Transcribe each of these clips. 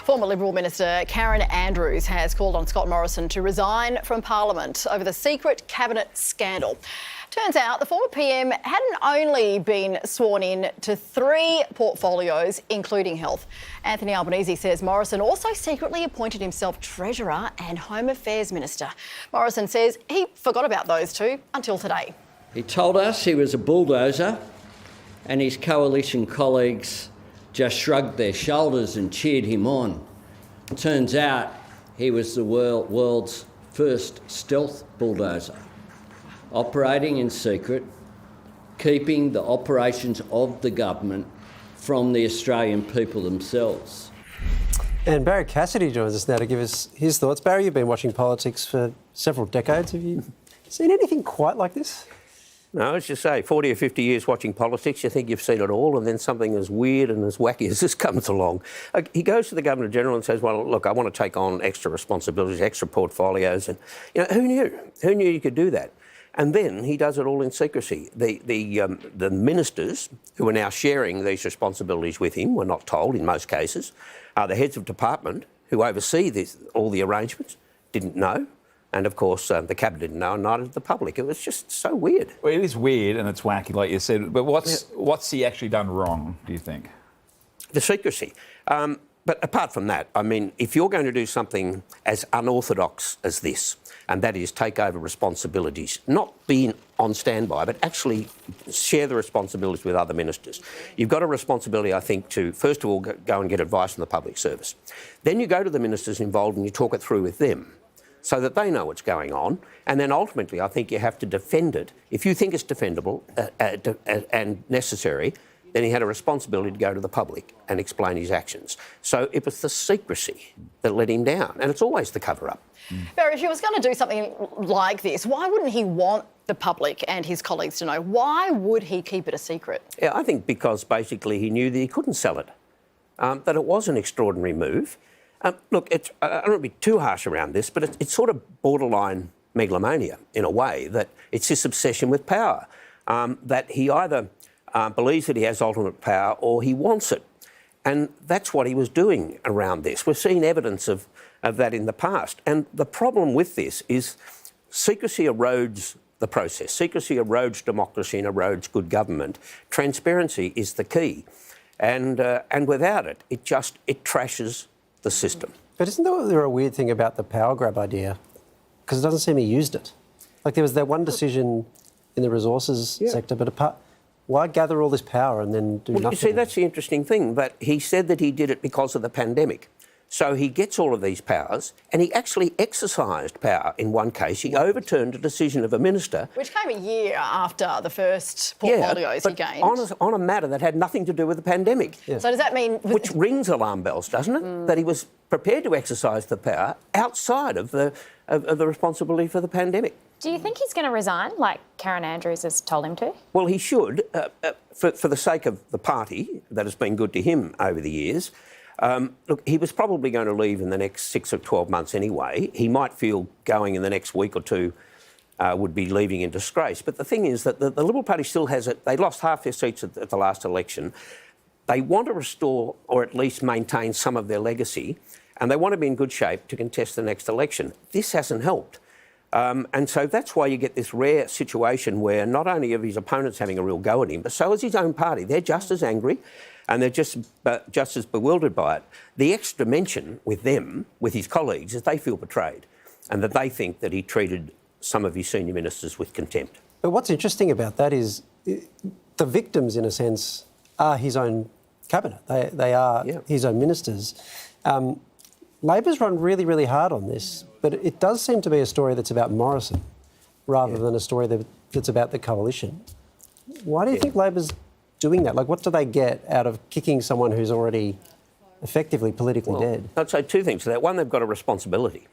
Former Liberal Minister Karen Andrews has called on Scott Morrison to resign from Parliament over the secret cabinet scandal. Turns out the former PM hadn't only been sworn in to 3 portfolios, including health. Anthony Albanese says Morrison also secretly appointed himself Treasurer and Home Affairs Minister. Morrison says he forgot about those 2 until today. He told us he was a bulldozer and his coalition colleagues just shrugged their shoulders and cheered him on. Turns out he was the world's first stealth bulldozer, operating in secret, keeping the operations of the government from the Australian people themselves. And Barrie Cassidy joins us now to give us his thoughts. Barrie, you've been watching politics for several decades. Have you seen anything quite like this? No, as you say, 40 or 50 years watching politics, you think you've seen it all, and then something as weird and as wacky as this comes along. He goes to the Governor-General and says, well, look, I want to take on extra responsibilities, extra portfolios. And, who knew? Who knew you could do that? And then he does it all in secrecy. The ministers who are now sharing these responsibilities with him were not told in most cases. The heads of department who oversee all the arrangements didn't know. And, of course, the Cabinet didn't know, and neither did the public. It was just so weird. Well, it is weird and it's wacky, like you said. But what's he actually done wrong, do you think? The secrecy. But apart from that, I mean, if you're going to do something as unorthodox as this, and that is take over responsibilities, not being on standby, but actually share the responsibilities with other ministers. You've got a responsibility, I think, to, first of all, go and get advice from the public service. Then you go to the ministers involved and you talk it through with them, so that they know what's going on. And then ultimately, I think you have to defend it. If you think it's defendable and necessary, then he had a responsibility to go to the public and explain his actions. So it was the secrecy that let him down. And it's always the cover-up. Barrie, if he was going to do something like this, why wouldn't he want the public and his colleagues to know? Why would he keep it a secret? Yeah, I think because basically he knew that he couldn't sell it, that it was an extraordinary move. Look, I don't want to be too harsh around this, but it's sort of borderline megalomania in a way, that it's this obsession with power, that he either believes that he has ultimate power or he wants it. And that's what he was doing around this. We've seen evidence of that in the past. And the problem with this is secrecy erodes the process. Secrecy erodes democracy and erodes good government. Transparency is the key. And without it, it trashes the system. But isn't there a weird thing about the power grab idea? Because it doesn't seem he used it. Like there was that one decision in the resources sector, but why gather all this power and then do nothing? You see, that's the interesting thing, that he said that he did it because of the pandemic. So he gets all of these powers, and he actually exercised power in one case. He overturned a decision of a minister. Which came a year after the first portfolios he gained. On a matter that had nothing to do with the pandemic. Yeah. So does that mean... Which rings alarm bells, doesn't it? That he was prepared to exercise the power outside of the responsibility for the pandemic. Do you think he's going to resign, like Karen Andrews has told him to? Well, he should, for the sake of the party that has been good to him over the years. Look, he was probably going to leave in the next 6 or 12 months anyway. He might feel going in the next week or 2 would be leaving in disgrace. But the thing is that the Liberal Party still has it. They lost half their seats at the last election. They want to restore or at least maintain some of their legacy, and they want to be in good shape to contest the next election. This hasn't helped. And so that's why you get this rare situation where not only are his opponents having a real go at him, but so is his own party. They're just as angry and they're just as bewildered by it. The extra mention with them, with his colleagues, is they feel betrayed and that they think that he treated some of his senior ministers with contempt. But what's interesting about that is the victims, in a sense, are his own cabinet. They are his own ministers. Labor's run really, really hard on this, but it does seem to be a story that's about Morrison rather than a story that's about the coalition. Why do you think Labor's doing that? Like, what do they get out of kicking someone who's already effectively politically dead? I'd say 2 things to that. One, they've got a responsibility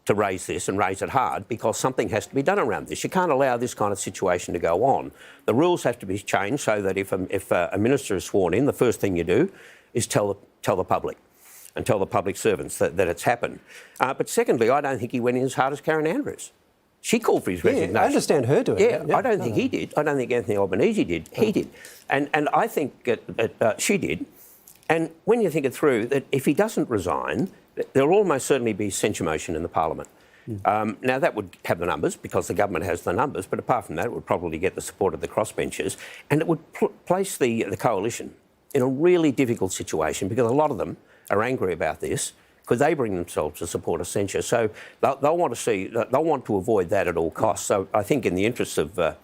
to raise this and raise it hard because something has to be done around this. You can't allow this kind of situation to go on. The rules have to be changed so that if a minister is sworn in, the first thing you do is tell the public and tell the public servants that it's happened. But secondly, I don't think he went in as hard as Karen Andrews. She called for his resignation. I understand her doing it. Yeah, I don't think he did. I don't think Anthony Albanese did. He did. And I think she did. And when you think it through, that if he doesn't resign, there'll almost certainly be censure motion in the Parliament. Now, that would have the numbers because the government has the numbers, but apart from that, it would probably get the support of the crossbenchers, and it would place the coalition in a really difficult situation because a lot of them are angry about this because they bring themselves to support a censure. So they'll want to avoid that at all costs. So I think in the interests of the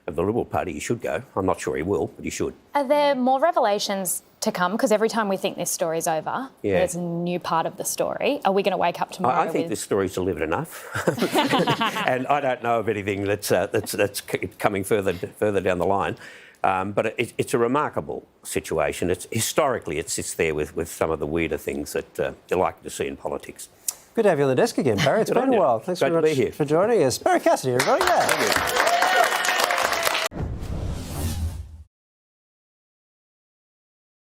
Liberal Party, he should go. I'm not sure he will, but he should. Are there more revelations to come? Because every time we think this story's over, there's a new part of the story. Are we going to wake up tomorrow? I think this story's delivered enough, and I don't know of anything that's coming further down the line. But it's a remarkable situation. Historically, it sits there with some of the weirder things that you like to see in politics. Good to have you on the desk again, Barrie. It's been a while. Thanks very much to be here. for joining us. Barrie Cassidy, everybody. Yeah.